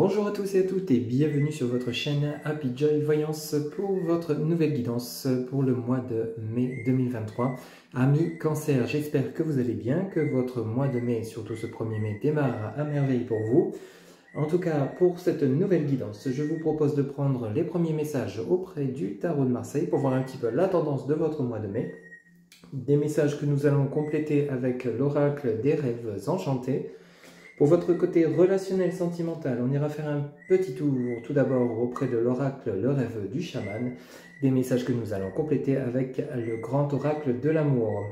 Bonjour à tous et à toutes et bienvenue sur votre chaîne Happy Joy Voyance pour votre nouvelle guidance pour le mois de mai 2023. Amis Cancer, j'espère que vous allez bien, que votre mois de mai, surtout ce 1er mai, démarre à merveille pour vous. En tout cas, pour cette nouvelle guidance, je vous propose de prendre les premiers messages auprès du Tarot de Marseille pour voir un petit peu la tendance de votre mois de mai. Des messages que nous allons compléter avec l'oracle des rêves enchantés. Pour votre côté relationnel sentimental, on ira faire un petit tour tout d'abord auprès de l'oracle le rêve du chaman, des messages que nous allons compléter avec le grand oracle de l'amour.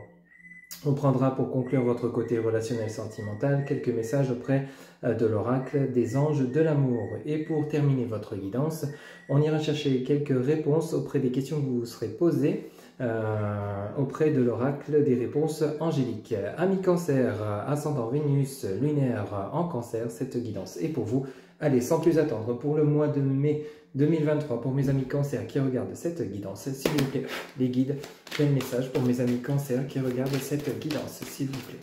On prendra pour conclure votre côté relationnel sentimental quelques messages auprès de l'oracle des anges de l'amour. Et pour terminer votre guidance, on ira chercher quelques réponses auprès des questions que vous vous serez posées auprès de l'oracle des réponses angéliques. Amis Cancer, ascendant Vénus, lunaire en Cancer, cette guidance est pour vous. Allez, sans plus attendre, pour le mois de mai 2023, pour mes amis Cancer qui regardent cette guidance, s'il vous plaît, les guides, quel message pour mes amis Cancer qui regardent cette guidance, s'il vous plaît.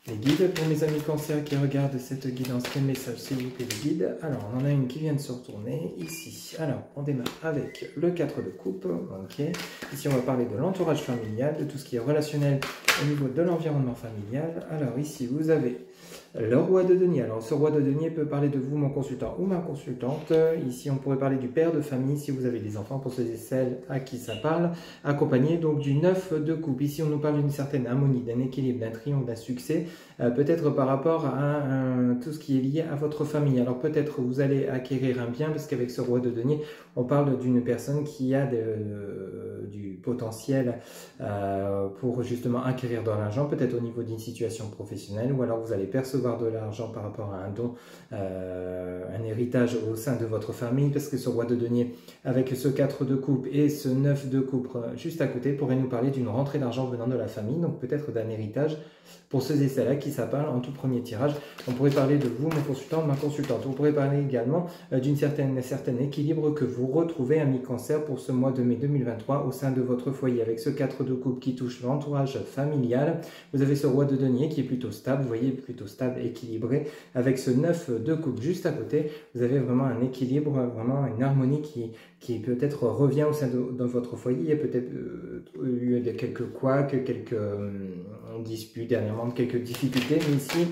Les guides pour mes amis Cancer qui regardent cette guidance, quel message s'il vous plaît les guides. Alors, on en a une qui vient de se retourner ici. Alors, on démarre avec le 4 de coupe. Ok. Ici, on va parler de l'entourage familial, de tout ce qui est relationnel au niveau de l'environnement familial. Alors, ici, vous avez le roi de denier. Alors, ce roi de denier peut parler de vous, mon consultant ou ma consultante. Ici, on pourrait parler du père de famille si vous avez des enfants, pour ceux et celles à qui ça parle. Accompagné donc du 9 de coupe. Ici, on nous parle d'une certaine harmonie, d'un équilibre, d'un triomphe, d'un succès. Peut-être par rapport à tout ce qui est lié à votre famille. Alors, peut-être vous allez acquérir un bien, parce qu'avec ce roi de denier, on parle d'une personne qui a du potentiel pour justement acquérir de l'argent, peut-être au niveau d'une situation professionnelle, ou alors vous allez percevoir de l'argent par rapport à un don, un héritage au sein de votre famille, parce que ce roi de denier, avec ce 4 de coupe et ce 9 de coupe juste à côté, pourrait nous parler d'une rentrée d'argent venant de la famille, donc peut-être d'un héritage. Pour ceux et celles-là qui ça parle en tout premier tirage, on pourrait parler de vous, mon consultant, ma consultante. On pourrait parler également d'une certain équilibre que vous retrouvez, amis Cancer, pour ce mois de mai 2023 au sein de votre foyer. Avec ce 4 de coupe qui touche l'entourage familial, vous avez ce roi de denier qui est plutôt stable, vous voyez, plutôt stable, équilibré. Avec ce 9 de coupe juste à côté, vous avez vraiment un équilibre, vraiment une harmonie qui peut-être revient au sein de votre foyer. Il y a peut-être eu quelques couacs, quelques disputes dernièrement, quelques difficultés, mais ici,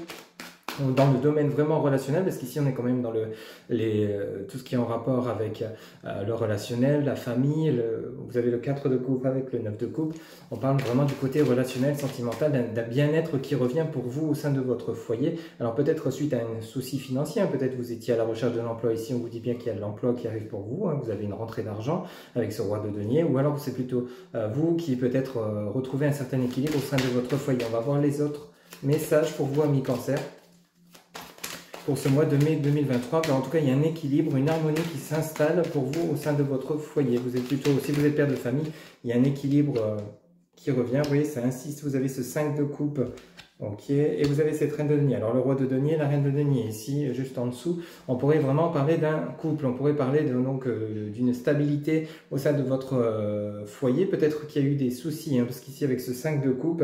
dans le domaine vraiment relationnel, parce qu'ici on est quand même dans tout ce qui est en rapport avec le relationnel, la famille, vous avez le 4 de coupe avec le 9 de coupe, on parle vraiment du côté relationnel, sentimental, d'un bien-être qui revient pour vous au sein de votre foyer. Alors peut-être suite à un souci financier, peut-être vous étiez à la recherche de l'emploi, ici on vous dit bien qu'il y a de l'emploi qui arrive pour vous, vous avez une rentrée d'argent avec ce roi de denier, ou alors c'est plutôt vous qui peut-être retrouvez un certain équilibre au sein de votre foyer. On va voir les autres messages pour vous, amis Cancer. Pour ce mois de mai 2023, en tout cas, il y a un équilibre, une harmonie qui s'installe pour vous au sein de votre foyer. Vous êtes plutôt, si vous êtes père de famille, il y a un équilibre qui revient. Vous voyez, ça insiste, vous avez ce 5 de coupe. Ok, et vous avez cette reine de denier. Alors le roi de denier, la reine de denier, ici, juste en dessous, on pourrait vraiment parler d'un couple, on pourrait parler d'une stabilité au sein de votre foyer. Peut-être qu'il y a eu des soucis, parce qu'ici avec ce 5 de coupe,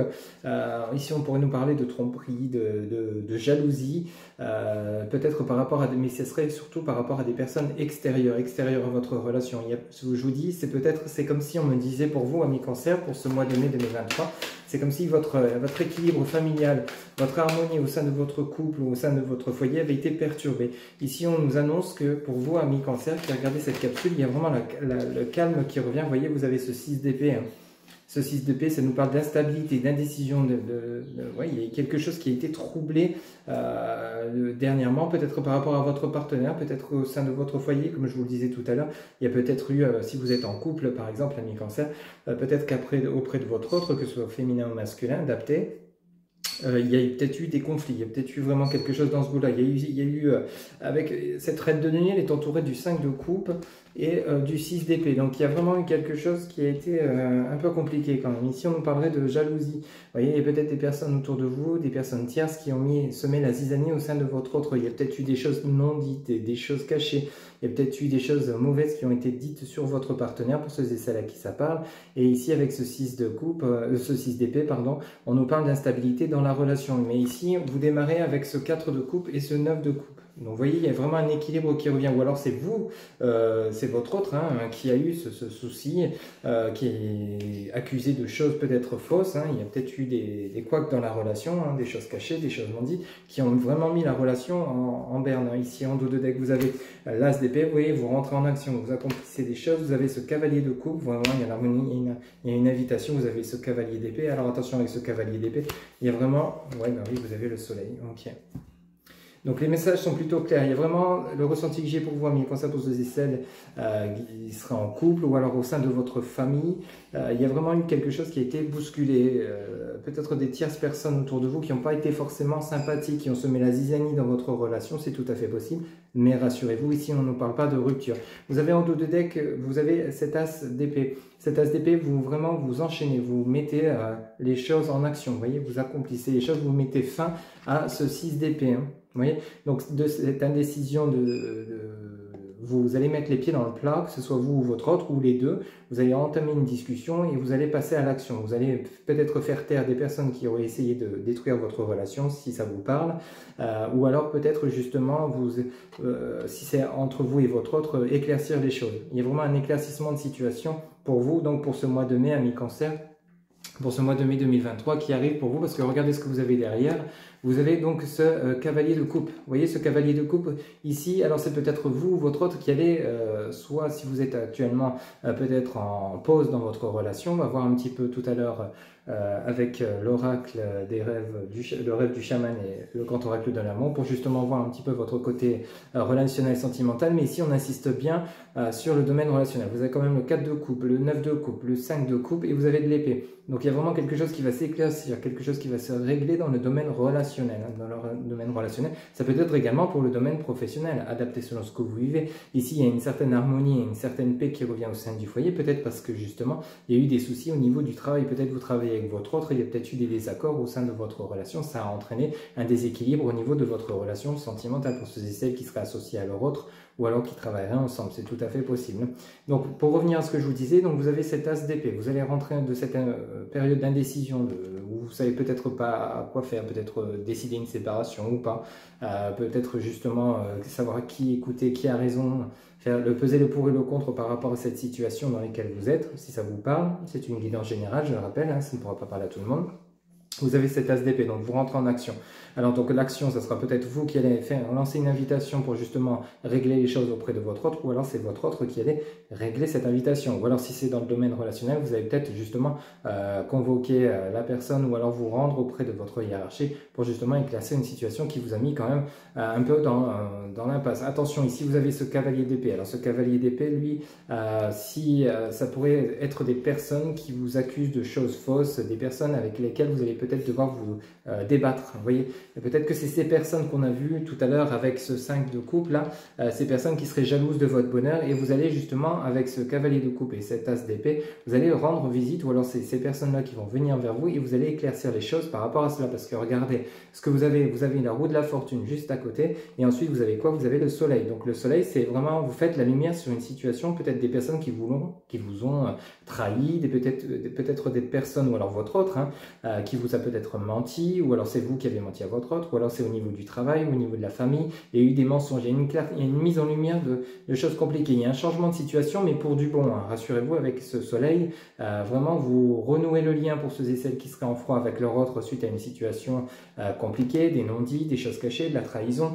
ici on pourrait nous parler de tromperie, de jalousie, peut-être par rapport à mais ce serait surtout par rapport à des personnes extérieures à votre relation. Je vous dis, c'est comme si on me disait pour vous, amis Cancer, pour ce mois de mai 2023, c'est comme si votre équilibre familial, votre harmonie au sein de votre couple ou au sein de votre foyer avait été perturbée. Ici, on nous annonce que pour vous, amis Cancer, qui regardez cette capsule, il y a vraiment le calme qui revient. Vous voyez, vous avez ce 6 d'épée. Ce 6 d'épée, ça nous parle d'instabilité, d'indécision. Ouais, il y a quelque chose qui a été troublé dernièrement, peut-être par rapport à votre partenaire, peut-être au sein de votre foyer, comme je vous le disais tout à l'heure. Il y a peut-être eu, si vous êtes en couple, par exemple, ami Cancer, peut-être auprès de votre autre, que ce soit féminin ou masculin, adapté, il y a peut-être eu des conflits, il y a peut-être eu vraiment quelque chose dans ce goût-là. Il y a eu avec cette reine de denier, elle est entourée du 5 de coupe et du 6 d'épée. Donc il y a vraiment eu quelque chose qui a été un peu compliqué quand même. Ici, on nous parlerait de jalousie. Vous voyez, il y a peut-être des personnes autour de vous, des personnes tierces qui ont semé la zizanie au sein de votre autre. Il y a peut-être eu des choses non dites, des choses cachées. Il y a peut-être eu des choses mauvaises qui ont été dites sur votre partenaire, pour ceux et celles à qui ça parle. Et ici, avec ce 6 de coupe, ce 6 d'épée, pardon, on nous parle d'instabilité dans la relation. Mais ici, vous démarrez avec ce 4 de coupe et ce 9 de coupe. Donc vous voyez, il y a vraiment un équilibre qui revient. Ou alors c'est vous, c'est votre autre qui a eu ce souci, qui est accusé de choses peut-être fausses. Il y a peut-être eu des couacs dans la relation, des choses cachées, des choses non dites, qui ont vraiment mis la relation en berne. Ici en dos de deck, vous avez l'as d'épée, vous voyez, vous rentrez en action, vous accomplissez des choses, vous avez ce cavalier de coupe, vraiment il y a l'harmonie, il y a une invitation, vous avez ce cavalier d'épée. Alors attention avec ce cavalier d'épée, il y a vraiment, ouais, bah oui, vous avez le soleil, ok. Donc les messages sont plutôt clairs, il y a vraiment le ressenti que j'ai pour vous, amis, quand ça pose des aisselles, qui sera en couple ou alors au sein de votre famille, il y a vraiment eu quelque chose qui a été bousculé, peut-être des tierces personnes autour de vous qui n'ont pas été forcément sympathiques, qui ont semé la zizanie dans votre relation, c'est tout à fait possible, mais rassurez-vous, ici on ne parle pas de rupture. Vous avez en dos de deck, vous avez cet as d'épée. Cet as d'épée, vous vraiment vous enchaînez, vous mettez les choses en action, vous voyez, vous accomplissez les choses, vous mettez fin à ce 6 d'épée. Vous voyez, donc de cette indécision vous allez mettre les pieds dans le plat, que ce soit vous ou votre autre, ou les deux, vous allez entamer une discussion et vous allez passer à l'action. Vous allez peut-être faire taire des personnes qui auraient essayé de détruire votre relation, si ça vous parle, ou alors peut-être justement, si c'est entre vous et votre autre, éclaircir les choses. Il y a vraiment un éclaircissement de situation pour vous, donc pour ce mois de mai, amis Cancer, pour ce mois de mai 2023 qui arrive pour vous, parce que regardez ce que vous avez derrière. Vous avez donc ce cavalier de coupe. Vous voyez ce cavalier de coupe ici, alors c'est peut-être vous ou votre autre qui allez, soit si vous êtes actuellement peut-être en pause dans votre relation, on va voir un petit peu tout à l'heure avec l'oracle des rêves, le rêve du chaman et le grand oracle de l'amour, pour justement voir un petit peu votre côté relationnel, sentimental. Mais ici on insiste bien sur le domaine relationnel. Vous avez quand même le 4 de coupe, le 9 de coupe, le 5 de coupe et vous avez de l'épée. Donc il y a vraiment quelque chose qui va s'éclaircir, quelque chose qui va se régler dans le domaine relationnel. Dans le domaine relationnel, ça peut être également pour le domaine professionnel, adapté selon ce que vous vivez. Ici, il y a une certaine harmonie et une certaine paix qui revient au sein du foyer, peut-être parce que justement, il y a eu des soucis au niveau du travail. Peut-être vous travaillez avec votre autre, il y a peut-être eu des désaccords au sein de votre relation. Ça a entraîné un déséquilibre au niveau de votre relation sentimentale pour ceux et celles qui seraient associés à leur autre ou alors qui travailleraient ensemble, c'est tout à fait possible. Donc pour revenir à ce que je vous disais, donc vous avez cet as d'épée, vous allez rentrer de cette période d'indécision où vous savez peut-être pas quoi faire, peut-être décider une séparation ou pas, peut-être justement savoir qui écouter, qui a raison, peser le pour et le contre par rapport à cette situation dans laquelle vous êtes, si ça vous parle. C'est une guidance générale, je le rappelle, ça ne pourra pas parler à tout le monde. Vous avez cet as d'épée, donc vous rentrez en action. Alors donc l'action, ça sera peut-être vous qui allez lancer une invitation pour justement régler les choses auprès de votre autre, ou alors c'est votre autre qui allait régler cette invitation. Ou alors si c'est dans le domaine relationnel, vous allez peut-être justement convoquer la personne ou alors vous rendre auprès de votre hiérarchie pour justement éclaircir une situation qui vous a mis quand même un peu dans l'impasse. Attention, ici vous avez ce cavalier d'épée. Alors ce cavalier d'épée, lui, ça pourrait être des personnes qui vous accusent de choses fausses, des personnes avec lesquelles vous allez peut-être devoir vous débattre. Vous voyez, peut-être que c'est ces personnes qu'on a vues tout à l'heure avec ce 5 de coupe là, ces personnes qui seraient jalouses de votre bonheur, et vous allez justement avec ce cavalier de coupe et cet as d'épée, vous allez rendre visite, ou alors c'est ces personnes là qui vont venir vers vous et vous allez éclaircir les choses par rapport à cela, parce que regardez ce que vous avez la roue de la fortune juste à côté, et ensuite vous avez quoi? Vous avez le soleil. Donc le soleil, c'est vraiment, vous faites la lumière sur une situation, peut-être des personnes qui vous ont trahi, peut-être des personnes, ou alors votre autre, qui vous a peut-être menti, ou alors c'est vous qui avez menti à votre autre, ou alors c'est au niveau du travail, ou au niveau de la famille, il y a eu des mensonges, il y a une mise en lumière de choses compliquées, il y a un changement de situation, mais pour du bon, rassurez-vous, avec ce soleil, vraiment vous renouez le lien pour ceux et celles qui seraient en froid avec leur autre suite à une situation compliquée, des non-dits, des choses cachées, de la trahison,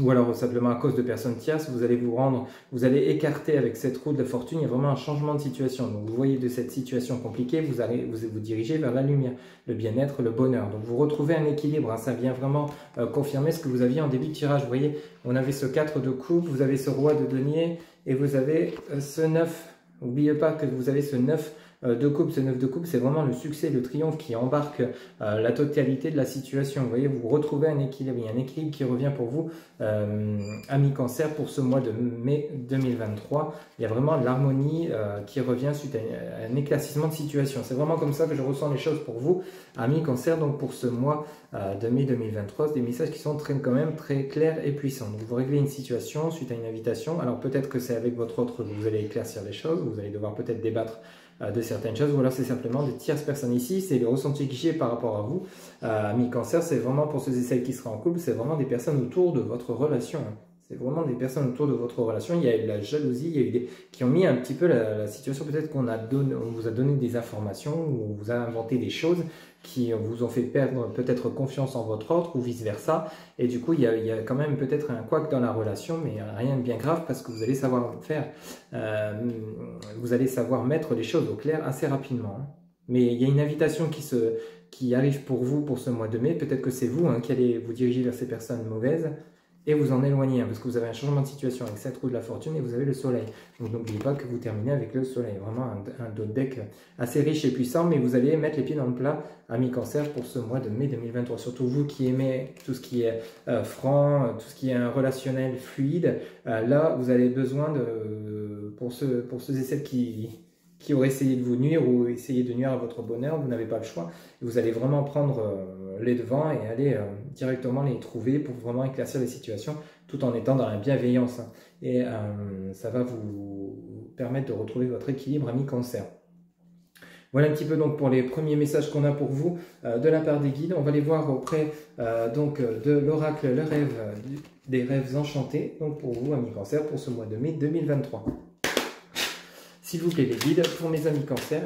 ou alors simplement à cause de personnes tierces, vous allez écarter avec cette roue de la fortune, il y a vraiment un changement de situation. Donc vous voyez de cette situation compliquée, vous allez vous diriger vers la lumière, le bien-être, le bonheur. Donc vous retrouvez un équilibre, ça vient vraiment confirmer ce que vous aviez en début de tirage. Vous voyez, on avait ce 4 de coupe, vous avez ce roi de denier et vous avez ce 9. N'oubliez pas que vous avez ce 9 de coupe, ce 9 de coupe, c'est vraiment le succès, le triomphe qui embarque la totalité de la situation. Vous voyez, vous retrouvez un équilibre, il y a un équilibre qui revient pour vous, amis Cancer, pour ce mois de mai 2023. Il y a vraiment l'harmonie qui revient suite à un éclaircissement de situation. C'est vraiment comme ça que je ressens les choses pour vous, amis Cancer, donc pour ce mois de mai 2023, c'est des messages qui sont quand même très clairs et puissants. Donc vous réglez une situation suite à une invitation, alors peut-être que c'est avec votre autre que vous allez éclaircir les choses, vous allez devoir peut-être débattre de certaines choses, ou alors c'est simplement de tierces personnes. Ici, c'est le ressenti que j'ai par rapport à vous, amis cancer, c'est vraiment pour ceux et celles qui seraient en couple, c'est vraiment des personnes autour de votre relation. Hein. C'est vraiment des personnes autour de votre relation. Il y a eu de la jalousie, il y a eu des qui ont mis un petit peu la situation. Peut-être qu'on on vous a donné des informations ou on vous a inventé des choses qui vous ont fait perdre peut-être confiance en votre autre ou vice-versa. Et du coup, il y a quand même peut-être un couac dans la relation, mais rien de bien grave parce que vous allez savoir faire. Vous allez savoir mettre les choses au clair assez rapidement. Hein. Mais il y a une invitation qui arrive pour vous pour ce mois de mai. Peut-être que c'est vous qui allez vous diriger vers ces personnes mauvaises et vous en éloigner, parce que vous avez un changement de situation avec cette roue de la fortune et vous avez le soleil. Donc n'oubliez pas que vous terminez avec le soleil. Vraiment un dos de deck assez riche et puissant, mais vous allez mettre les pieds dans le plat, amis cancer, pour ce mois de mai 2023. Surtout vous qui aimez tout ce qui est franc, tout ce qui est un relationnel fluide. Là, vous avez besoin de, pour ceux et celles qui auraient essayé de vous nuire ou essayer de nuire à votre bonheur, vous n'avez pas le choix. Vous allez vraiment prendre les devants et aller directement les trouver pour vraiment éclaircir les situations tout en étant dans la bienveillance. Et ça va vous permettre de retrouver votre équilibre, ami cancer. Voilà un petit peu donc pour les premiers messages qu'on a pour vous de la part des guides. On va les voir auprès donc de l'oracle Le Rêve, des rêves enchantés. Donc pour vous, amis cancer, pour ce mois de mai 2023. S'il vous plaît les guides, pour mes amis cancer,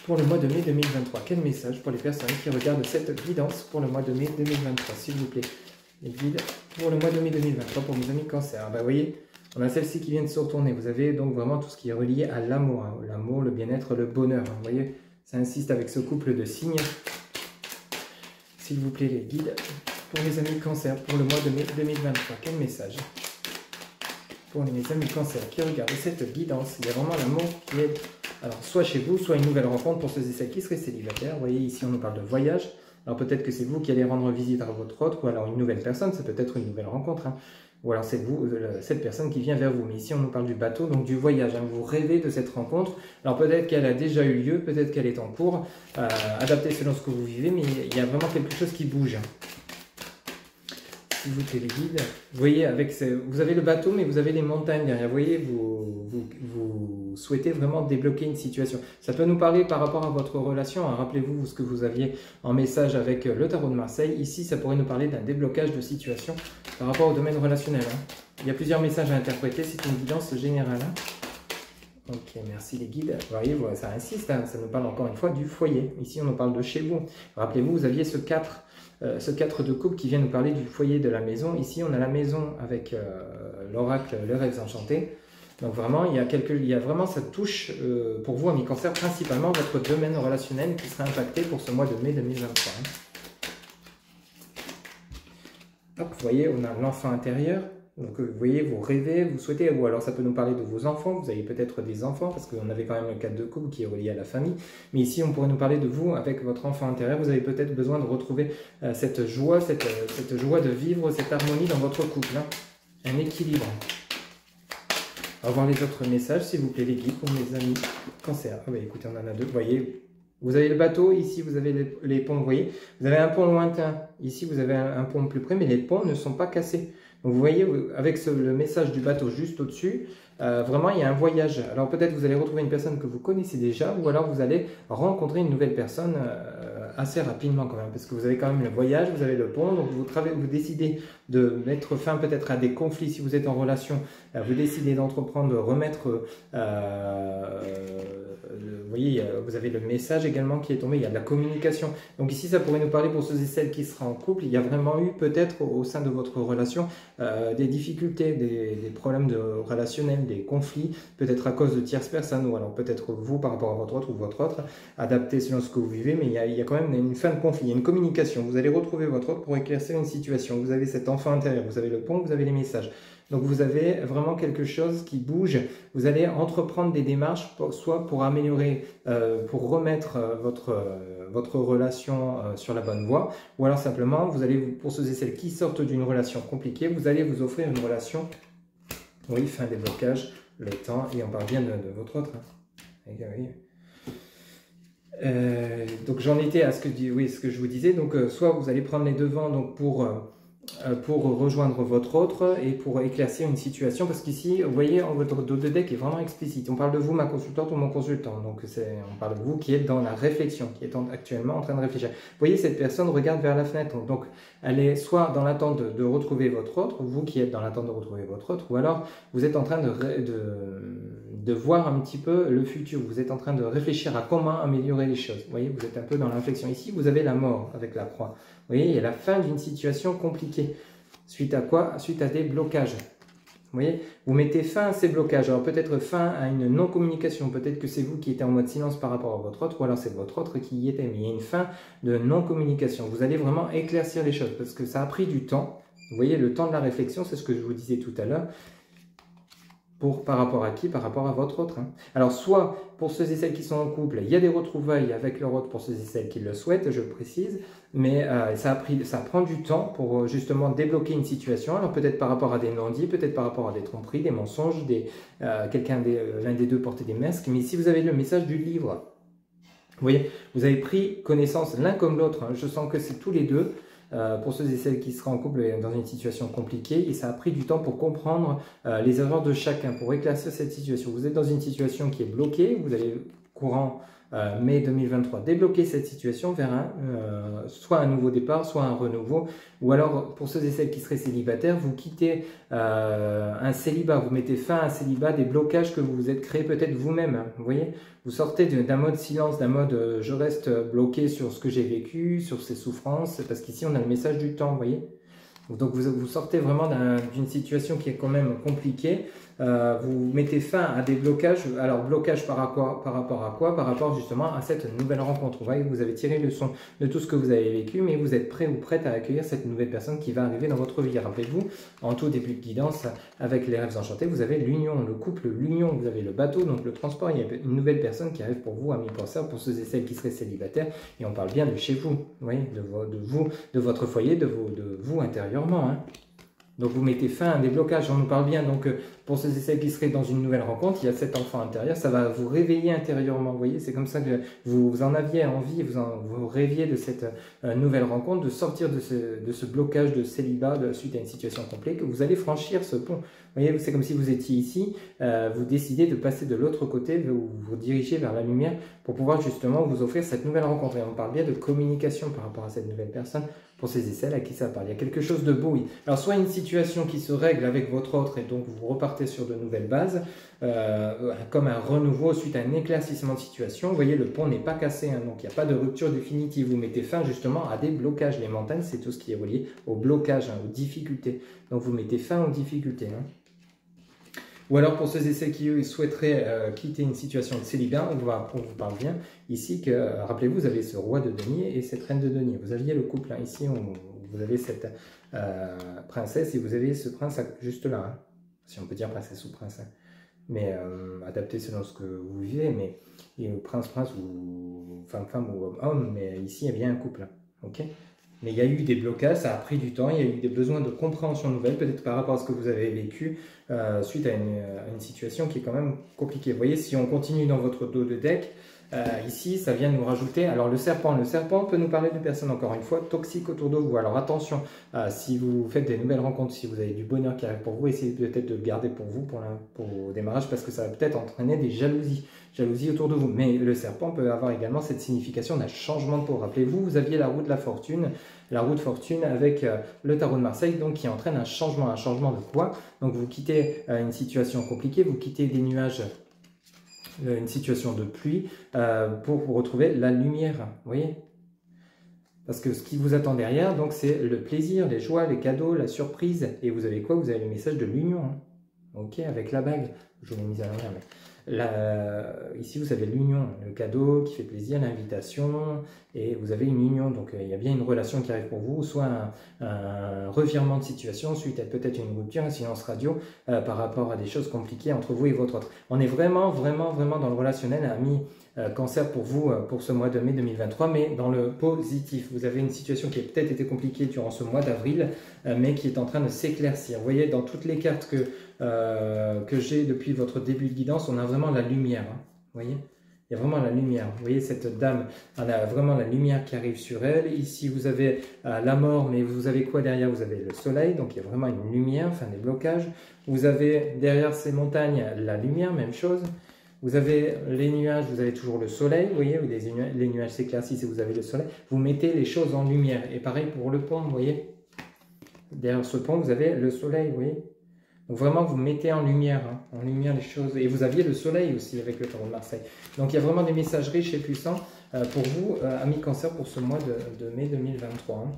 pour le mois de mai 2023, quel message pour les personnes qui regardent cette guidance pour le mois de mai 2023, s'il vous plaît, les guides, pour le mois de mai 2023, pour mes amis cancer. Ben, vous voyez, on a celle-ci qui vient de se retourner. Vous avez donc vraiment tout ce qui est relié à l'amour, hein, l'amour, le bien-être, le bonheur. Hein, vous voyez, ça insiste avec ce couple de signes. S'il vous plaît, les guides, pour mes amis cancer, pour le mois de mai 2023, quel message pour mes amis cancer qui regardent cette guidance? Il y a vraiment l'amour qui est, alors soit chez vous, soit une nouvelle rencontre pour ceux et celles qui seraient célibataires. Vous voyez, ici on nous parle de voyage. Alors peut-être que c'est vous qui allez rendre visite à votre autre, ou alors une nouvelle personne, c'est peut-être une nouvelle rencontre. Hein. Ou alors c'est vous, cette personne qui vient vers vous. Mais ici on nous parle du bateau, donc du voyage. Hein. Vous rêvez de cette rencontre. Alors peut-être qu'elle a déjà eu lieu, peut-être qu'elle est en cours, adaptée selon ce que vous vivez, mais il y a vraiment quelque chose qui bouge. S'il vous plaît les guides, vous voyez, vous avez le bateau, mais vous avez les montagnes derrière. Vous voyez, vous souhaitez vraiment débloquer une situation. Ça peut nous parler par rapport à votre relation. Hein. Rappelez-vous ce que vous aviez en message avec le tarot de Marseille. Ici, ça pourrait nous parler d'un déblocage de situation par rapport au domaine relationnel. Hein. Il y a plusieurs messages à interpréter. C'est une guidance générale. Hein. Ok, merci les guides. Vous voyez, ça insiste. Hein. Ça nous parle encore une fois du foyer. Ici, on nous parle de chez vous. Rappelez-vous, vous aviez ce 4 de coupe qui vient nous parler du foyer de la maison. Ici, on a la maison avec l'oracle, le rêve enchanté. Donc vraiment, il y a vraiment cette touche pour vous, amis cancer, principalement votre domaine relationnel qui sera impacté pour ce mois de mai 2023. Hein. Donc, vous voyez, on a l'enfant intérieur. Donc, vous voyez, vous rêvez, vous souhaitez, ou alors ça peut nous parler de vos enfants. Vous avez peut-être des enfants, parce qu'on avait quand même le 4 de coupe qui est relié à la famille. Mais ici, on pourrait nous parler de vous avec votre enfant intérieur. Vous avez peut-être besoin de retrouver cette joie, cette joie de vivre, cette harmonie dans votre couple. Hein. Un équilibre. On va voir les autres messages, s'il vous plaît, les guides, pour mes amis cancer. Ah bah, écoutez, on en a deux. Vous voyez, vous avez le bateau, ici vous avez les ponts, vous voyez. Vous avez un pont lointain, ici vous avez un pont plus près, mais les ponts ne sont pas cassés. Donc vous voyez, avec le message du bateau juste au-dessus, vraiment il y a un voyage. Alors peut-être vous allez retrouver une personne que vous connaissez déjà, ou alors vous allez rencontrer une nouvelle personne assez rapidement quand même, parce que vous avez quand même le voyage, vous avez le pont, donc vous décidez de mettre fin peut-être à des conflits si vous êtes en relation, vous décidez d'entreprendre, de remettre, vous voyez, vous avez le message également qui est tombé, il y a de la communication. Donc ici ça pourrait nous parler pour ceux et celles qui seraient en couple, il y a vraiment eu peut-être au sein de votre relation des difficultés, des problèmes relationnels, des conflits, peut-être à cause de tierces personnes, ou alors peut-être vous par rapport à votre autre ou votre autre, adapté selon ce que vous vivez, mais il y a quand même une fin de conflit, il y a une communication. Vous allez retrouver votre autre pour éclaircir une situation. Vous avez cet enfant intérieur, vous avez le pont, vous avez les messages. Donc vous avez vraiment quelque chose qui bouge. Vous allez entreprendre des démarches, soit pour améliorer, pour remettre votre relation sur la bonne voie, ou alors simplement, vous allez, pour ceux et celles qui sortent d'une relation compliquée, vous allez vous offrir une relation, oui, fin des blocages, le temps, et on parle bien de votre autre. Hein. Oui. Donc j'en étais à ce que je vous disais, donc soit vous allez prendre les devants donc pour pour rejoindre votre autre et pour éclaircir une situation, parce qu'ici, vous voyez, votre dos de deck est vraiment explicite. On parle de vous, ma consultante ou mon consultant, donc on parle de vous qui êtes dans la réflexion, qui est actuellement en train de réfléchir. Vous voyez, cette personne regarde vers la fenêtre, donc elle est soit dans l'attente de retrouver votre autre, vous qui êtes dans l'attente de retrouver votre autre, ou alors vous êtes en train de voir un petit peu le futur, vous êtes en train de réfléchir à comment améliorer les choses. Vous voyez, vous êtes un peu dans la réflexion. Ici, vous avez la mort avec la croix. Vous voyez, il y a la fin d'une situation compliquée. Suite à quoi? Suite à des blocages. Vous voyez, vous mettez fin à ces blocages. Alors peut-être fin à une non-communication. Peut-être que c'est vous qui étiez en mode silence par rapport à votre autre, ou alors c'est votre autre qui y était. Mais il y a une fin de non-communication. Vous allez vraiment éclaircir les choses parce que ça a pris du temps. Vous voyez, le temps de la réflexion, c'est ce que je vous disais tout à l'heure. Par rapport à qui? Par rapport à votre autre. Alors, soit pour ceux et celles qui sont en couple, il y a des retrouvailles avec leur autre pour ceux et celles qui le souhaitent, je le précise, mais ça prend du temps pour justement débloquer une situation. Alors, peut-être par rapport à des non-dits, peut-être par rapport à des tromperies, des mensonges, l'un des deux portait des masques, mais ici vous avez le message du livre. Vous voyez, vous avez pris connaissance l'un comme l'autre. Je sens que c'est tous les deux. Pour ceux et celles qui seraient en couple dans une situation compliquée, et ça a pris du temps pour comprendre les erreurs de chacun, pour éclaircir cette situation. Vous êtes dans une situation qui est bloquée, vous allez courant mai 2023 débloquer cette situation vers soit un nouveau départ, soit un renouveau, ou alors pour ceux et celles qui seraient célibataires, vous quittez un célibat, vous mettez fin à un célibat, des blocages que vous vous êtes créés peut-être vous-même, vous voyez, vous sortez d'un mode silence, d'un mode je reste bloqué sur ce que j'ai vécu, sur ces souffrances, parce qu'ici on a le message du temps, vous voyez. Donc vous sortez vraiment d'une situation qui est quand même compliquée. Vous mettez fin à des blocages. Alors blocage par rapport à quoi? Par rapport justement à cette nouvelle rencontre. Vous voyez, vous avez tiré le son de tout ce que vous avez vécu, mais vous êtes prêt ou prête à accueillir cette nouvelle personne qui va arriver dans votre vie. Rappelez-vous, en tout début de guidance, avec les rêves enchantés, vous avez l'union, le couple, l'union, vous avez le bateau, donc le transport. Il y a une nouvelle personne qui arrive pour vous, amis penseurs, pour ceux et celles qui seraient célibataires. Et on parle bien de chez vous, vous voyez, de vous, de votre foyer, de vous intérieurement. Donc vous mettez fin à des blocages, on nous parle bien. Donc pour ceux et celles qui seraient dans une nouvelle rencontre, il y a cet enfant intérieur, ça va vous réveiller intérieurement. Vous voyez, c'est comme ça que vous en aviez envie, vous rêviez de cette nouvelle rencontre, de sortir de ce blocage de célibat suite à une situation compliquée, que vous allez franchir ce pont. Vous voyez, c'est comme si vous étiez ici, vous décidez de passer de l'autre côté, vous dirigez vers la lumière pour pouvoir justement vous offrir cette nouvelle rencontre. Et on parle bien de communication par rapport à cette nouvelle personne, pour ces et celles à qui ça parle. Il y a quelque chose de beau, oui. Alors, soit une situation qui se règle avec votre autre et donc vous repartez sur de nouvelles bases, comme un renouveau suite à un éclaircissement de situation. Vous voyez, le pont n'est pas cassé, donc il n'y a pas de rupture définitive. Vous mettez fin justement à des blocages. Les montagnes, c'est tout ce qui est relié au blocage, aux difficultés. Donc, vous mettez fin aux difficultés. Ou alors pour ceux et celles qui souhaiteraient quitter une situation de célibat, on vous parle bien ici que, rappelez-vous, vous avez ce roi de denier et cette reine de denier. Vous aviez le couple, ici vous avez cette princesse et vous avez ce prince juste là, si on peut dire princesse ou prince, mais adapté selon ce que vous vivez, mais prince ou femme ou homme, mais ici il y a bien un couple, ok. Mais il y a eu des blocages, ça a pris du temps, il y a eu des besoins de compréhension nouvelle, peut-être par rapport à ce que vous avez vécu suite à une situation qui est quand même compliquée. Vous voyez, si on continue dans votre dos de deck, ici, ça vient nous rajouter, alors le serpent peut nous parler de personnes, encore une fois, toxiques autour de vous. Alors attention, si vous faites des nouvelles rencontres, si vous avez du bonheur qui arrive pour vous, essayez peut-être de le garder pour vous, pour le démarrage, parce que ça va peut-être entraîner des jalousies autour de vous. Mais le serpent peut avoir également cette signification d'un changement de peau. Rappelez-vous, vous aviez la roue de la fortune avec le tarot de Marseille, donc qui entraîne un changement de quoi? Donc vous quittez une situation compliquée, vous quittez des nuages, une situation de pluie, pour vous retrouver la lumière, vous voyez? Parce que ce qui vous attend derrière, donc c'est le plaisir, les joies, les cadeaux, la surprise, et vous avez quoi? Vous avez le message de l'union, ok, avec la bague, je vous l'ai mise à l'envers, mais ici vous avez l'union, le cadeau qui fait plaisir, l'invitation, et vous avez une union, donc il y a bien une relation qui arrive pour vous, soit un revirement de situation suite à peut-être une rupture, un silence radio par rapport à des choses compliquées entre vous et votre autre. On est vraiment dans le relationnel, ami Cancer pour vous, pour ce mois de mai 2023, mais dans le positif. Vous avez une situation qui a peut-être été compliquée durant ce mois d'avril, mais qui est en train de s'éclaircir. Vous voyez, dans toutes les cartes que j'ai depuis votre début de guidance, on a vraiment la lumière. Vous voyez, Il y a vraiment la lumière. Vous voyez, cette dame, elle a vraiment la lumière qui arrive sur elle. Ici, vous avez la mort, mais vous avez quoi derrière? Vous avez le soleil, donc il y a vraiment une lumière, enfin des blocages. Vous avez derrière ces montagnes la lumière, même chose. Vous avez les nuages, vous avez toujours le soleil, vous voyez, les nuages s'éclaircissent et vous avez le soleil. Vous mettez les choses en lumière. Et pareil pour le pont, vous voyez. Derrière ce pont, vous avez le soleil, vous voyez. Donc vraiment, vous mettez en lumière les choses. Et vous aviez le soleil aussi avec le tarot de Marseille. Donc il y a vraiment des messages riches et puissants pour vous, amis Cancer, pour ce mois de mai 2023.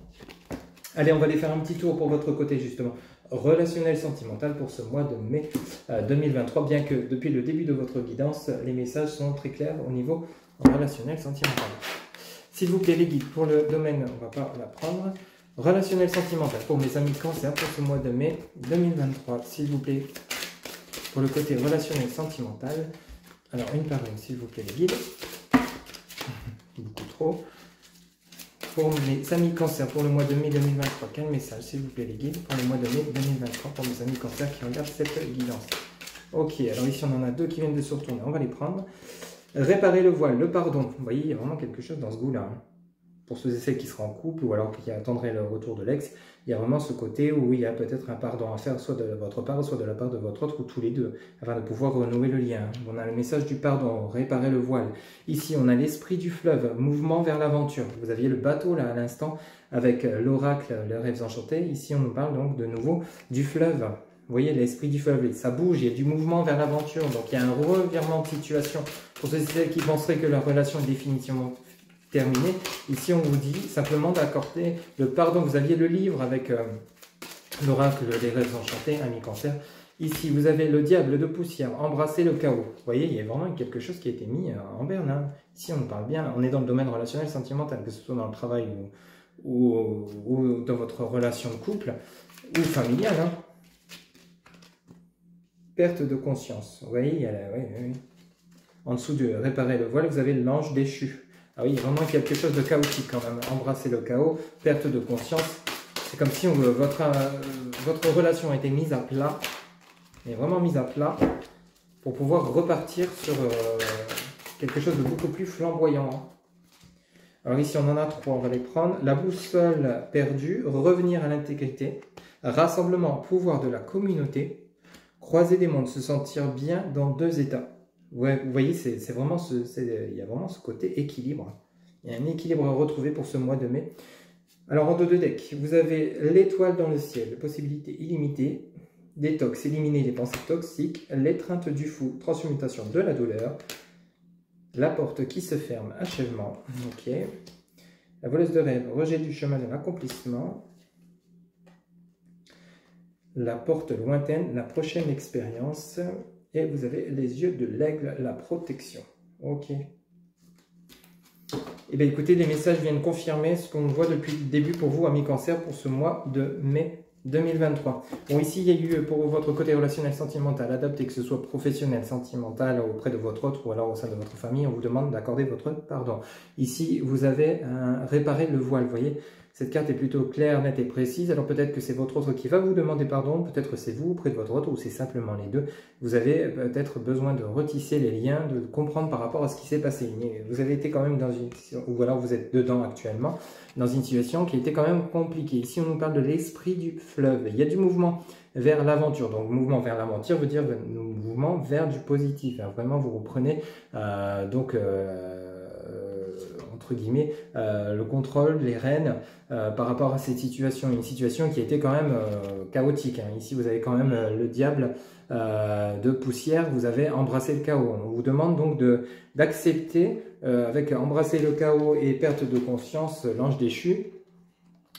Allez, on va aller faire un petit tour pour votre côté, justement. Relationnel sentimental pour ce mois de mai 2023, bien que depuis le début de votre guidance, les messages sont très clairs au niveau relationnel sentimental. S'il vous plaît, les guides, pour le domaine, on ne va pas la prendre. Relationnel sentimental pour mes amis Cancer pour ce mois de mai 2023, s'il vous plaît, pour le côté relationnel sentimental. Alors, une par une, s'il vous plaît, les guides. Beaucoup trop. Pour mes amis Cancer pour le mois de mai 2023, quel message, s'il vous plaît, les guides, pour le mois de mai 2023, pour mes amis Cancer qui regardent cette guidance. Ok, alors ici, on en a deux qui viennent de se retourner, on va les prendre. Réparer le voile, le pardon. Vous voyez, il y a vraiment quelque chose dans ce goût-là. Pour ceux et celles qui seraient en couple ou alors qui attendraient le retour de l'ex, il y a vraiment ce côté où il y a peut-être un pardon à faire, soit de votre part, soit de la part de votre autre, ou tous les deux, afin de pouvoir renouer le lien. On a le message du pardon, réparer le voile. Ici, on a l'esprit du fleuve, mouvement vers l'aventure. Vous aviez le bateau là à l'instant avec l'oracle, les rêves enchantés. Ici, on nous parle donc de nouveau du fleuve. Vous voyez, l'esprit du fleuve, ça bouge, il y a du mouvement vers l'aventure. Donc, il y a un revirement de situation. Pour ceux et celles qui penseraient que leur relation est définitivement terminé. Ici, on vous dit simplement d'accorder le pardon. Vous aviez le livre avec l'oracle des rêves enchantés, amis Cancer. Ici, vous avez le diable de poussière, embrasser le chaos. Vous voyez, il y a vraiment quelque chose qui a été mis en berne. Hein. Ici, on parle bien, on est dans le domaine relationnel sentimental, que ce soit dans le travail ou dans votre relation de couple ou familiale. Hein. Perte de conscience. Vous voyez, il y a en dessous de réparer le voile, vous avez l'ange déchu. Ah oui, vraiment quelque chose de chaotique quand même. Embrasser le chaos, perte de conscience. C'est comme si votre relation a été mise à plat, mais vraiment mise à plat, pour pouvoir repartir sur quelque chose de beaucoup plus flamboyant. Alors ici, on en a trois, on va les prendre. La boussole perdue, revenir à l'intégrité, rassemblement, pouvoir de la communauté, croiser des mondes, se sentir bien dans deux états. Ouais, vous voyez, c'est vraiment il y a vraiment ce côté équilibre. Il y a un équilibre à retrouver pour ce mois de mai. Alors, en dos de deck, vous avez l'étoile dans le ciel, possibilité illimitée, détox, éliminer les pensées toxiques, l'étreinte du fou, transmutation de la douleur, la porte qui se ferme, achèvement, ok. La voleuse de rêve, rejet du chemin de l'accomplissement, la porte lointaine, la prochaine expérience. Et vous avez les yeux de l'aigle, la protection. Ok. Eh bien écoutez, les messages viennent confirmer ce qu'on voit depuis le début pour vous, amis Cancer, pour ce mois de mai 2023. Bon, ici, il y a eu pour votre côté relationnel sentimental adapté, que ce soit professionnel, sentimental auprès de votre autre ou alors au sein de votre famille, on vous demande d'accorder votre pardon. Ici, vous avez réparé le voile, vous voyez. Cette carte est plutôt claire, nette et précise. Alors peut-être que c'est votre autre qui va vous demander pardon, peut-être c'est vous auprès de votre autre ou c'est simplement les deux. Vous avez peut-être besoin de retisser les liens, de comprendre par rapport à ce qui s'est passé. Mais vous avez été quand même dans une situation, ou alors vous êtes dedans actuellement, dans une situation qui était quand même compliquée. Ici on nous parle de l'esprit du fleuve. Il y a du mouvement vers l'aventure. Donc mouvement vers l'aventure veut dire mouvement vers du positif. Alors, vraiment vous reprenez entre guillemets, le contrôle, les rênes par rapport à cette situation, une situation qui a été quand même chaotique. Hein. Ici, vous avez quand même le diable de poussière, vous avez embrassé le chaos. On vous demande donc d'accepter, avec embrasser le chaos et perte de conscience, l'ange déchu,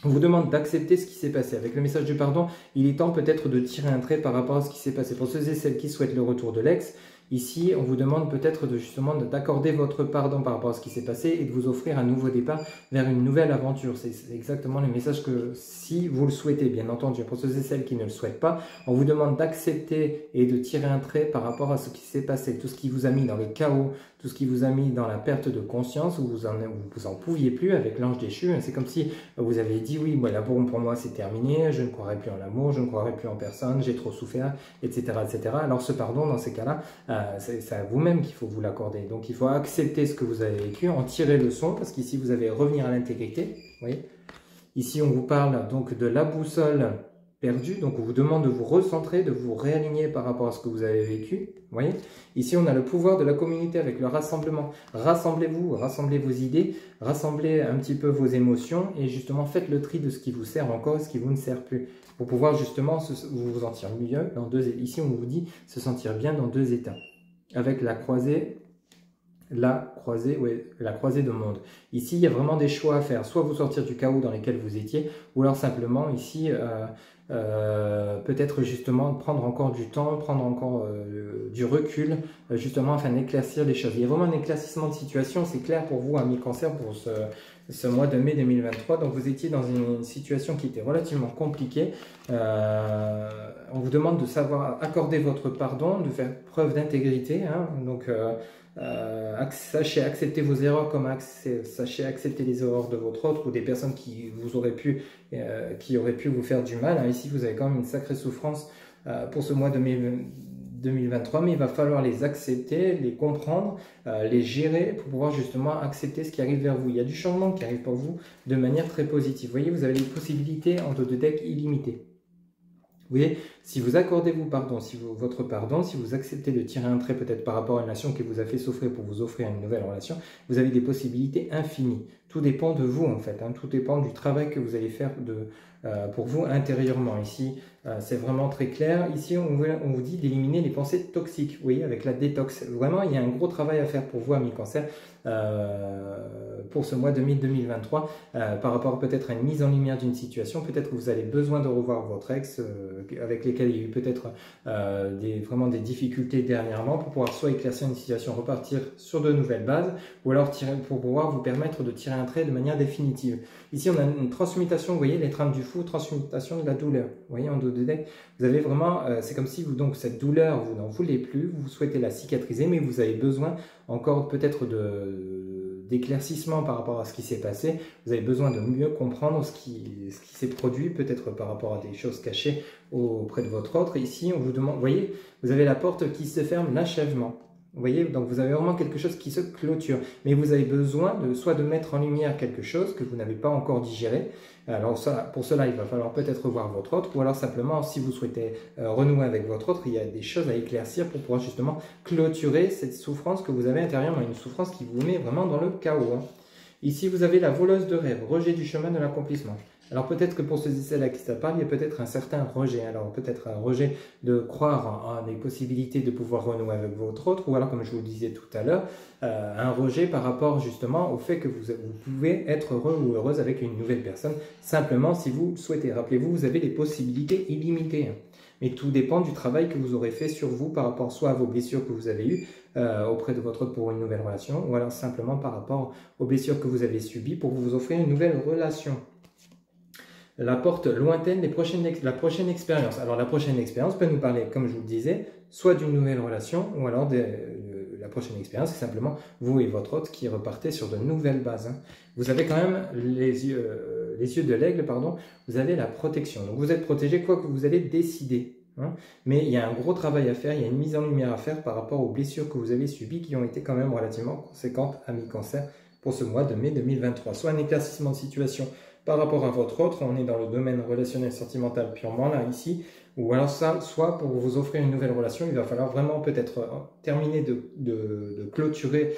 on vous demande d'accepter ce qui s'est passé. Avec le message du pardon, il est temps peut-être de tirer un trait par rapport à ce qui s'est passé. Pour ceux et celles qui souhaitent le retour de l'ex, ici, on vous demande peut-être justement d'accorder votre pardon par rapport à ce qui s'est passé et de vous offrir un nouveau départ vers une nouvelle aventure. C'est exactement le message que, si vous le souhaitez, bien entendu. Pour ceux et celles qui ne le souhaitent pas, on vous demande d'accepter et de tirer un trait par rapport à ce qui s'est passé, tout ce qui vous a mis dans le chaos, tout ce qui vous a mis dans la perte de conscience, où vous en pouviez plus avec l'ange déchu. C'est comme si vous avez dit oui, moi, l'amour pour moi c'est terminé, je ne croirai plus en l'amour, je ne croirai plus en personne, j'ai trop souffert, etc., etc. Alors ce pardon, dans ces cas-là, c'est à vous-même qu'il faut vous l'accorder. Donc il faut accepter ce que vous avez vécu, en tirer le leçon, parce qu'ici vous allez revenir à l'intégrité. Vous voyez, ici on vous parle donc de la boussole perdu, donc on vous demande de vous recentrer, de vous réaligner par rapport à ce que vous avez vécu. Vous voyez, ici on a le pouvoir de la communauté avec le rassemblement. Rassemblez-vous, rassemblez vos idées, rassemblez un petit peu vos émotions et justement faites le tri de ce qui vous sert encore et ce qui vous ne sert plus pour pouvoir justement vous sentir mieux dans ici on vous dit se sentir bien dans 2 états avec la croisée de monde. Ici, il y a vraiment des choix à faire. Soit vous sortir du chaos dans lequel vous étiez, ou alors simplement ici, peut-être justement prendre encore du temps, prendre encore du recul, justement afin d'éclaircir les choses. Il y a vraiment un éclaircissement de situation, c'est clair pour vous, amis Cancer, pour ce mois de mai 2023. Donc vous étiez dans une situation qui était relativement compliquée. On vous demande de savoir accorder votre pardon, de faire preuve d'intégrité. Hein, donc sachez accepter vos erreurs comme sachez accepter les erreurs de votre autre ou des personnes qui auraient pu vous faire du mal. Ici, vous avez quand même une sacrée souffrance pour ce mois de mai 2023, mais il va falloir les accepter, les comprendre, les gérer pour pouvoir justement accepter ce qui arrive vers vous. Il y a du changement qui arrive pour vous de manière très positive. Vous voyez, vous avez des possibilités en dos de deck illimitées. Vous voyez, si vous accordez votre pardon, si vous acceptez de tirer un trait peut-être par rapport à une relation qui vous a fait souffrir pour vous offrir une nouvelle relation, vous avez des possibilités infinies. Tout dépend de vous en fait, hein. Tout dépend du travail que vous allez faire pour vous intérieurement. Ici, c'est vraiment très clair. Ici, on vous dit d'éliminer les pensées toxiques, vous voyez, avec la détox. Vraiment, il y a un gros travail à faire pour vous, amis Cancer, pour ce mois de mai 2023, par rapport peut-être à une mise en lumière d'une situation. Peut-être que vous avez besoin de revoir votre ex, avec lesquels il y a eu peut-être vraiment des difficultés dernièrement, pour pouvoir soit éclaircir une situation, repartir sur de nouvelles bases, ou alors pour pouvoir vous permettre de tirer un trait de manière définitive. Ici, on a une transmutation, vous voyez, l'étreinte du fou, transmutation de la douleur. Vous voyez, en dos de deck, vous avez vraiment, c'est comme si donc cette douleur, vous n'en voulez plus, vous souhaitez la cicatriser, mais vous avez besoin encore peut-être d'éclaircissement par rapport à ce qui s'est passé. Vous avez besoin de mieux comprendre ce qui s'est produit, peut-être par rapport à des choses cachées auprès de votre autre. Ici, on vous demande, vous voyez, vous avez la porte qui se ferme, l'achèvement. Vous voyez, donc vous avez vraiment quelque chose qui se clôture. Mais vous avez besoin soit de mettre en lumière quelque chose que vous n'avez pas encore digéré. Alors pour cela, il va falloir peut-être voir votre autre, ou alors simplement, si vous souhaitez renouer avec votre autre, il y a des choses à éclaircir pour pouvoir justement clôturer cette souffrance que vous avez intérieurement, une souffrance qui vous met vraiment dans le chaos. Hein. Ici, vous avez la voleuse de rêve, rejet du chemin de l'accomplissement. Alors peut-être que pour ceux et celles à qui ça parle, il y a peut-être un certain rejet. Alors peut-être un rejet de croire en des possibilités de pouvoir renouer avec votre autre, ou alors comme je vous le disais tout à l'heure, un rejet par rapport justement au fait que vous pouvez être heureux ou heureuse avec une nouvelle personne, simplement si vous le souhaitez. Rappelez-vous, vous avez des possibilités illimitées. Mais tout dépend du travail que vous aurez fait sur vous par rapport soit à vos blessures que vous avez eues auprès de votre autre pour une nouvelle relation, ou alors simplement par rapport aux blessures que vous avez subies pour vous offrir une nouvelle relation. La porte lointaine, la prochaine expérience. Alors la prochaine expérience peut nous parler, comme je vous le disais, soit d'une nouvelle relation, ou alors la prochaine expérience, c'est simplement vous et votre autre qui repartez sur de nouvelles bases. Hein. Vous avez quand même les yeux de l'aigle, pardon, vous avez la protection. Donc vous êtes protégé quoi que vous allez décider. Hein. Mais il y a un gros travail à faire, il y a une mise en lumière à faire par rapport aux blessures que vous avez subies qui ont été quand même relativement conséquentes, amis Cancer, pour ce mois de mai 2023. Soit un éclaircissement de situation par rapport à votre autre, on est dans le domaine relationnel sentimental purement là, ici, ou alors ça, soit pour vous offrir une nouvelle relation, il va falloir vraiment peut-être terminer de clôturer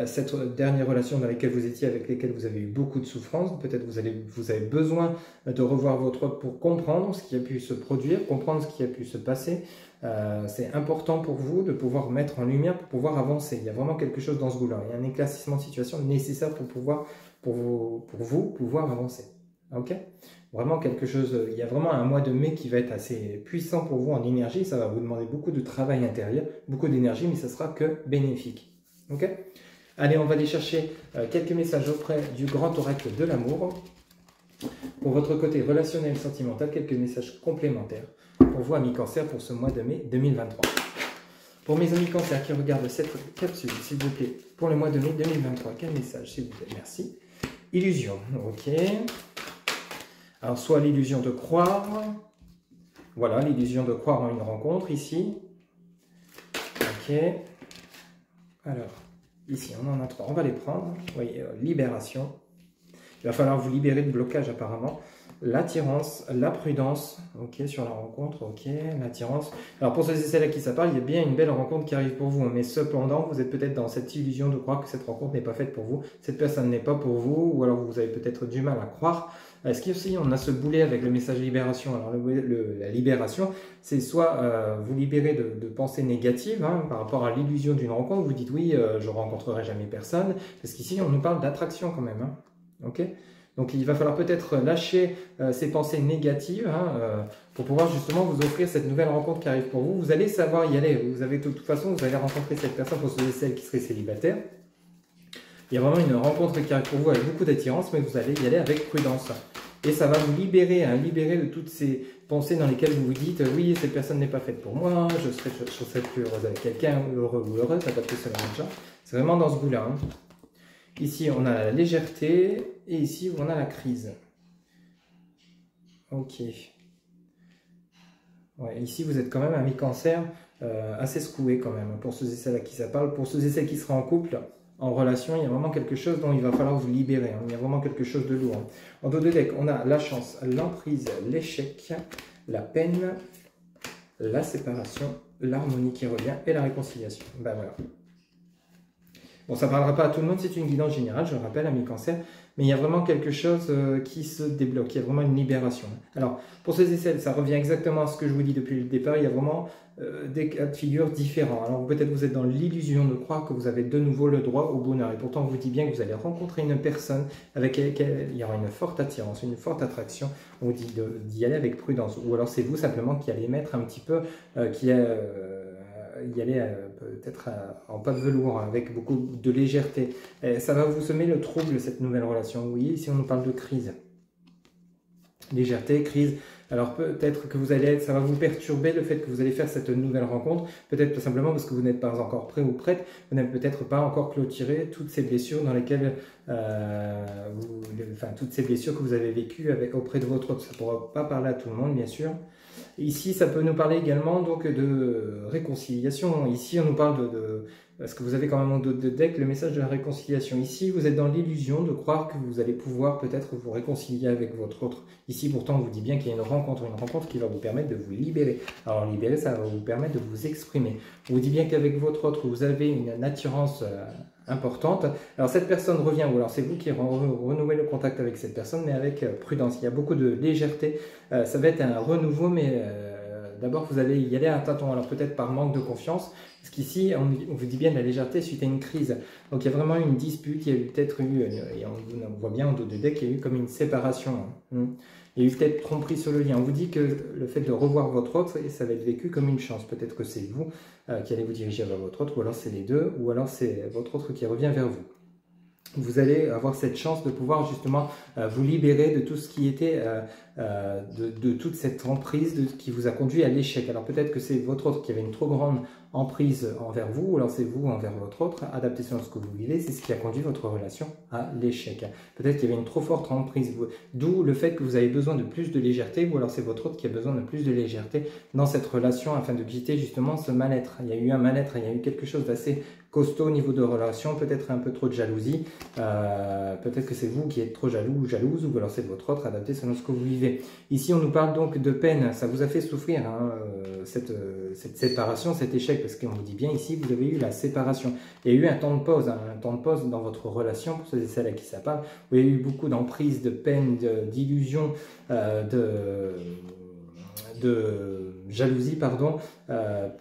cette dernière relation dans laquelle vous étiez, avec laquelle vous avez eu beaucoup de souffrance. Peut-être vous avez besoin de revoir votre autre pour comprendre ce qui a pu se produire, comprendre ce qui a pu se passer. C'est important pour vous de pouvoir mettre en lumière, pour pouvoir avancer. Il y a vraiment quelque chose dans ce goût-là. Il y a un éclaircissement de situation nécessaire pour vous pouvoir avancer. Ok? Vraiment quelque chose, il y a vraiment un mois de mai qui va être assez puissant pour vous en énergie. Ça va vous demander beaucoup de travail intérieur, beaucoup d'énergie, mais ça sera que bénéfique. Ok? Allez, on va aller chercher quelques messages auprès du grand oracle de l'amour. Pour votre côté relationnel, sentimental, quelques messages complémentaires pour vous, amis Cancer, pour ce mois de mai 2023. Pour mes amis Cancer qui regardent cette capsule, s'il vous plaît, pour le mois de mai 2023. Quel message, s'il vous plaît? Merci. Illusion, ok. Alors, soit l'illusion de croire. Voilà, l'illusion de croire en une rencontre, ici. Ok. Alors, ici, on en a 3. On va les prendre. Vous voyez, libération. Il va falloir vous libérer de blocage, apparemment. L'attirance, la prudence, ok, sur la rencontre, ok, l'attirance. Alors pour ceux et celles à qui ça parle, il y a bien une belle rencontre qui arrive pour vous, mais cependant, vous êtes peut-être dans cette illusion de croire que cette rencontre n'est pas faite pour vous, cette personne n'est pas pour vous, ou alors vous avez peut-être du mal à croire. Est-ce qu'aussi on a ce boulet avec le message libération? Alors la libération, c'est soit vous libérer de pensées négatives hein, par rapport à l'illusion d'une rencontre, vous dites oui, je rencontrerai jamais personne, parce qu'ici on nous parle d'attraction quand même, hein, ok? Donc il va falloir peut-être lâcher ces pensées négatives hein, pour pouvoir justement vous offrir cette nouvelle rencontre qui arrive pour vous. Vous allez savoir y aller, vous avez de toute façon, vous allez rencontrer cette personne pour ceux et celles qui seraient célibataires. Il y a vraiment une rencontre qui arrive pour vous avec beaucoup d'attirance, mais vous allez y aller avec prudence. Et ça va vous libérer, hein, libérer de toutes ces pensées dans lesquelles vous vous dites « Oui, cette personne n'est pas faite pour moi, je serais plus heureuse avec quelqu'un, heureux ou heureuse, ça va plus cela déjà. » C'est vraiment dans ce goût-là. Hein. Ici, on a la légèreté et ici, on a la crise. Ok. Ouais, ici, vous êtes quand même un mi-cancer assez secoué quand même. Pour ceux et celles à qui ça parle, pour ceux et celles qui seraient en couple, en relation, il y a vraiment quelque chose dont il va falloir vous libérer. Hein. Il y a vraiment quelque chose de lourd. Hein. En dos de deck, on a la chance, l'emprise, l'échec, la peine, la séparation, l'harmonie qui revient et la réconciliation. Ben voilà. Bon, ça ne parlera pas à tout le monde, c'est une guidance générale, je le rappelle, à mi-cancer, mais il y a vraiment quelque chose qui se débloque, il y a vraiment une libération. Alors, pour ceux et celles, ça revient exactement à ce que je vous dis depuis le départ, il y a vraiment des cas de figure différents. Alors, peut-être vous êtes dans l'illusion de croire que vous avez de nouveau le droit au bonheur, et pourtant on vous dit bien que vous allez rencontrer une personne avec laquelle il y aura une forte attirance, une forte attraction, on vous dit d'y aller avec prudence, ou alors c'est vous simplement qui allez mettre un petit peu, y aller peut-être en pas de velours, avec beaucoup de légèreté. Et ça va vous semer le trouble, cette nouvelle relation. Vous voyez, ici on nous parle de crise. Légèreté, crise. Alors peut-être que ça va vous perturber le fait que vous allez faire cette nouvelle rencontre, peut-être tout simplement parce que vous n'êtes pas encore prêt ou prête, vous n'avez peut-être pas encore clôturé toutes ces blessures dans lesquelles, toutes ces blessures que vous avez vécues auprès de votre autre. Ça ne pourra pas parler à tout le monde, bien sûr. Ici, ça peut nous parler également donc de réconciliation. Ici, on nous parle parce que vous avez quand même en dos de deck le message de la réconciliation. Ici, vous êtes dans l'illusion de croire que vous allez pouvoir peut-être vous réconcilier avec votre autre. Ici, pourtant, on vous dit bien qu'il y a une rencontre qui va vous permettre de vous libérer. Alors, libérer, ça va vous permettre de vous exprimer. On vous dit bien qu'avec votre autre, vous avez une attirance importante. Alors, cette personne revient, ou alors c'est vous qui renouez le contact avec cette personne, mais avec prudence. Il y a beaucoup de légèreté. Ça va être un renouveau, mais d'abord, vous allez y aller à tâtons. Alors, peut-être par manque de confiance. Parce qu'ici, on vous dit bien de la légèreté suite à une crise. Donc, il y a vraiment une dispute. Il y a eu peut-être et on voit bien en dos de deck, il y a eu comme une séparation. Hein. Il y a eu peut-être tromperie sur le lien. On vous dit que le fait de revoir votre autre, ça va être vécu comme une chance. Peut-être que c'est vous qui allez vous diriger vers votre autre, ou alors c'est les deux, ou alors c'est votre autre qui revient vers vous. Vous allez avoir cette chance de pouvoir justement vous libérer de tout ce qui était, de toute cette emprise qui vous a conduit à l'échec. Alors peut-être que c'est votre autre qui avait une trop grande emprise envers vous, ou alors c'est vous envers votre autre, adapté selon ce que vous vivez, c'est ce qui a conduit votre relation à l'échec. Peut-être qu'il y avait une trop forte emprise, d'où le fait que vous avez besoin de plus de légèreté, ou alors c'est votre autre qui a besoin de plus de légèreté dans cette relation afin de quitter justement ce mal-être. Il y a eu un mal-être, il y a eu quelque chose d'assez costaud au niveau de relation, peut-être un peu trop de jalousie, peut-être que c'est vous qui êtes trop jaloux ou jalouse, ou alors c'est votre autre, adapté selon ce que vous vivez. Ici on nous parle donc de peine, ça vous a fait souffrir hein, cette séparation, cet échec, parce qu'on vous dit bien ici, vous avez eu la séparation. Il y a eu un temps de pause, dans votre relation, pour ceux et celles à qui ça parle, où il y a eu beaucoup d'emprise, de peine, d'illusion, de jalousie, pardon,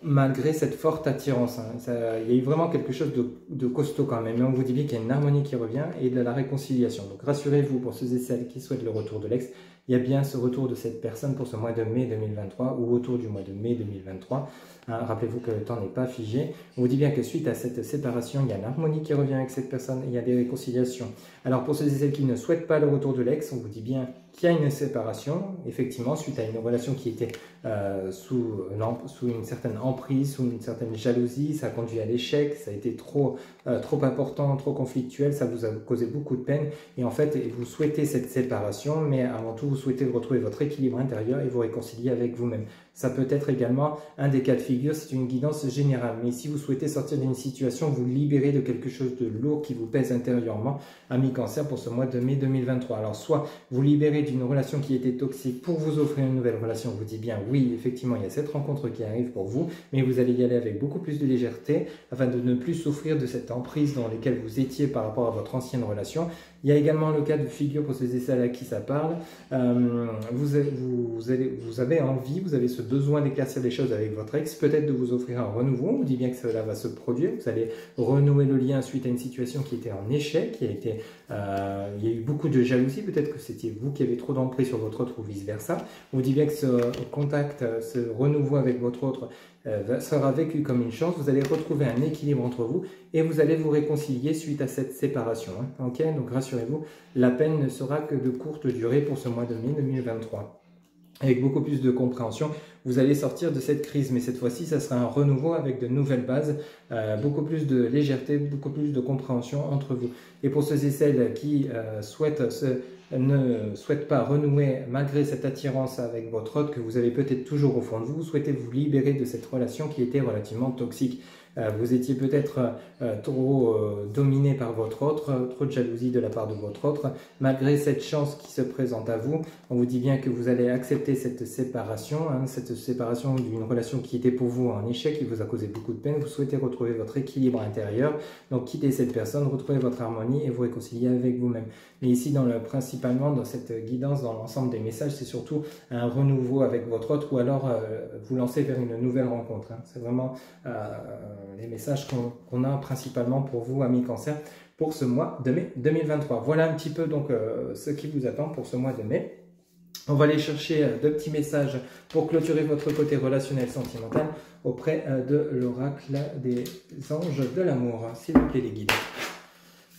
malgré cette forte attirance. Hein. Il y a eu vraiment quelque chose de costaud quand même. Mais on vous dit bien qu'il y a une harmonie qui revient et de la réconciliation. Donc rassurez-vous, pour ceux et celles qui souhaitent le retour de l'ex, il y a bien ce retour de cette personne pour ce mois de mai 2023 ou autour du mois de mai 2023. Hein, rappelez-vous que le temps n'est pas figé. On vous dit bien que suite à cette séparation, il y a une harmonie qui revient avec cette personne et il y a des réconciliations. Alors pour ceux et celles qui ne souhaitent pas le retour de l'ex, on vous dit bien qu'il y a une séparation, effectivement, suite à une relation qui était sous une une certaine emprise, sous une certaine jalousie, ça a conduit à l'échec, ça a été trop important, trop conflictuel, ça vous a causé beaucoup de peine et en fait vous souhaitez cette séparation, mais avant tout vous souhaitez retrouver votre équilibre intérieur et vous réconcilier avec vous-même. Ça peut être également un des cas de figure, c'est une guidance générale, mais si vous souhaitez sortir d'une situation, vous libérer de quelque chose de lourd qui vous pèse intérieurement, ami Cancer, pour ce mois de mai 2023. Alors soit vous libérez d'une relation qui était toxique pour vous offrir une nouvelle relation, vous dites bien oui, effectivement il y a cette rencontre qui arrive pour vous, mais vous allez y aller avec beaucoup plus de légèreté afin de ne plus souffrir de cette emprise dans laquelle vous étiez par rapport à votre ancienne relation. Il y a également le cas de figure pour ceux et celles à qui ça parle. Vous avez envie, vous avez ce besoin d'éclaircir des choses avec votre ex, peut-être de vous offrir un renouveau. On vous dit bien que cela va se produire. Vous allez renouer le lien suite à une situation qui était en échec, il y a eu beaucoup de jalousie. Peut-être que c'était vous qui avez trop d'emprise sur votre autre ou vice-versa. On vous dit bien que ce contact, ce renouveau avec votre autre sera vécu comme une chance. Vous allez retrouver un équilibre entre vous et vous allez vous réconcilier suite à cette séparation. Ok, donc rassurez-vous, la peine ne sera que de courte durée pour ce mois de mai 2023. Avec beaucoup plus de compréhension, vous allez sortir de cette crise, mais cette fois-ci, ça sera un renouveau avec de nouvelles bases, beaucoup plus de légèreté, beaucoup plus de compréhension entre vous. Et pour ceux et celles qui ne souhaitent pas renouer malgré cette attirance avec votre autre que vous avez peut-être toujours au fond de vous, vous souhaitez vous libérer de cette relation qui était relativement toxique. Vous étiez peut-être trop dominé par votre autre, trop de jalousie de la part de votre autre. Malgré cette chance qui se présente à vous, on vous dit bien que vous allez accepter cette séparation d'une relation qui était pour vous un échec, qui vous a causé beaucoup de peine. Vous souhaitez retrouver votre équilibre intérieur, donc quitter cette personne, retrouver votre harmonie et vous réconcilier avec vous-même. Mais ici, principalement dans cette guidance, dans l'ensemble des messages, c'est surtout un renouveau avec votre autre ou alors vous lancer vers une nouvelle rencontre. C'est vraiment les messages qu'on a principalement pour vous, amis Cancer, pour ce mois de mai 2023. Voilà un petit peu donc ce qui vous attend pour ce mois de mai. On va aller chercher deux petits messages pour clôturer votre côté relationnel sentimental auprès de l'oracle des anges de l'amour. S'il vous plaît les guides.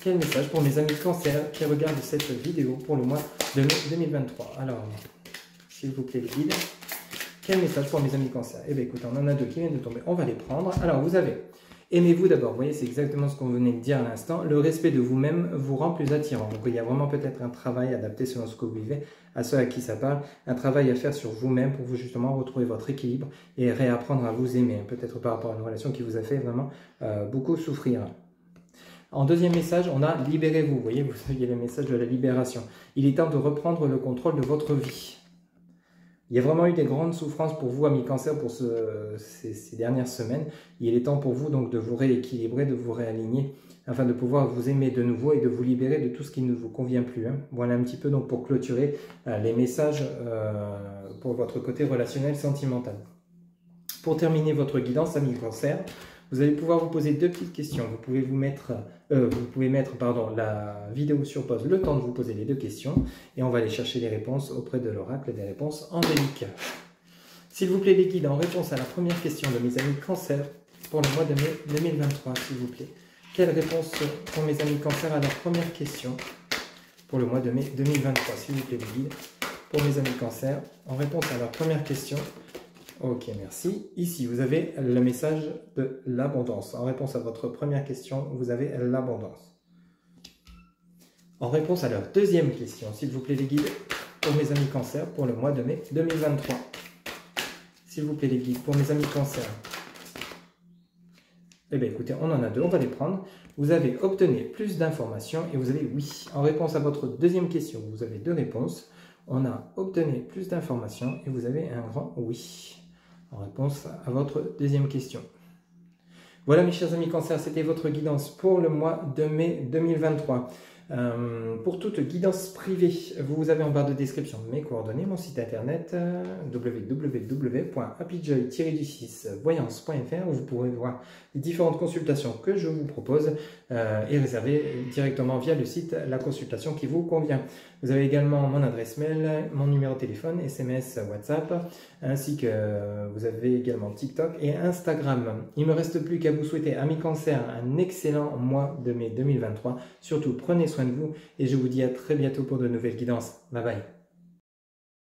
Quel message pour mes amis Cancer qui regardent cette vidéo pour le mois de mai 2023? Alors, s'il vous plaît les guides, quel message pour mes amis Cancer? Eh bien écoutez, on en a deux qui viennent de tomber, on va les prendre. Alors vous avez, aimez-vous d'abord, vous voyez c'est exactement ce qu'on venait de dire à l'instant, le respect de vous-même vous rend plus attirant. Donc il y a vraiment peut-être un travail adapté selon ce que vous vivez, à ceux à qui ça parle, un travail à faire sur vous-même pour vous justement retrouver votre équilibre et réapprendre à vous aimer, peut-être par rapport à une relation qui vous a fait vraiment beaucoup souffrir. En deuxième message, on a « Libérez-vous ». Vous voyez, vous avez le message de la libération. Il est temps de reprendre le contrôle de votre vie. Il y a vraiment eu des grandes souffrances pour vous, amis Cancer, pour ces dernières semaines. Il est temps pour vous donc de vous rééquilibrer, de vous réaligner, afin de pouvoir vous aimer de nouveau et de vous libérer de tout ce qui ne vous convient plus. Voilà un petit peu donc pour clôturer les messages pour votre côté relationnel sentimental. Pour terminer votre guidance, amis Cancer, vous allez pouvoir vous poser deux petites questions. Vous pouvez mettre la vidéo sur pause, le temps de vous poser les deux questions, et on va aller chercher les réponses auprès de l'oracle des réponses angéliques. S'il vous plaît les guides, en réponse à la première question de mes amis Cancer pour le mois de mai 2023, s'il vous plaît. Quelle réponse pour mes amis Cancer à leur première question pour le mois de mai 2023, s'il vous plaît les guides, pour mes amis Cancer, en réponse à leur première question. Ok, merci. Ici, vous avez le message de l'abondance. En réponse à votre première question, vous avez l'abondance. En réponse à leur deuxième question, s'il vous plaît les guides, pour mes amis Cancer, pour le mois de mai 2023. S'il vous plaît les guides, pour mes amis Cancer. Eh bien écoutez, on en a deux, on va les prendre. Vous avez obtenu plus d'informations et vous avez oui. En réponse à votre deuxième question, vous avez deux réponses. On a obtenu plus d'informations et vous avez un grand oui. En réponse à votre deuxième question. Voilà mes chers amis Cancer, c'était votre guidance pour le mois de mai 2023. Pour toute guidance privée, vous avez en barre de description mes coordonnées, mon site internet www.happyjoy-voyance.fr où vous pourrez voir les différentes consultations que je vous propose et réserver directement via le site la consultation qui vous convient. Vous avez également mon adresse mail, mon numéro de téléphone, SMS, WhatsApp, ainsi que vous avez également TikTok et Instagram. Il ne me reste plus qu'à vous souhaiter, amis Cancer, un excellent mois de mai 2023. Surtout, prenez soin de vous et je vous dis à très bientôt pour de nouvelles guidances. Bye bye.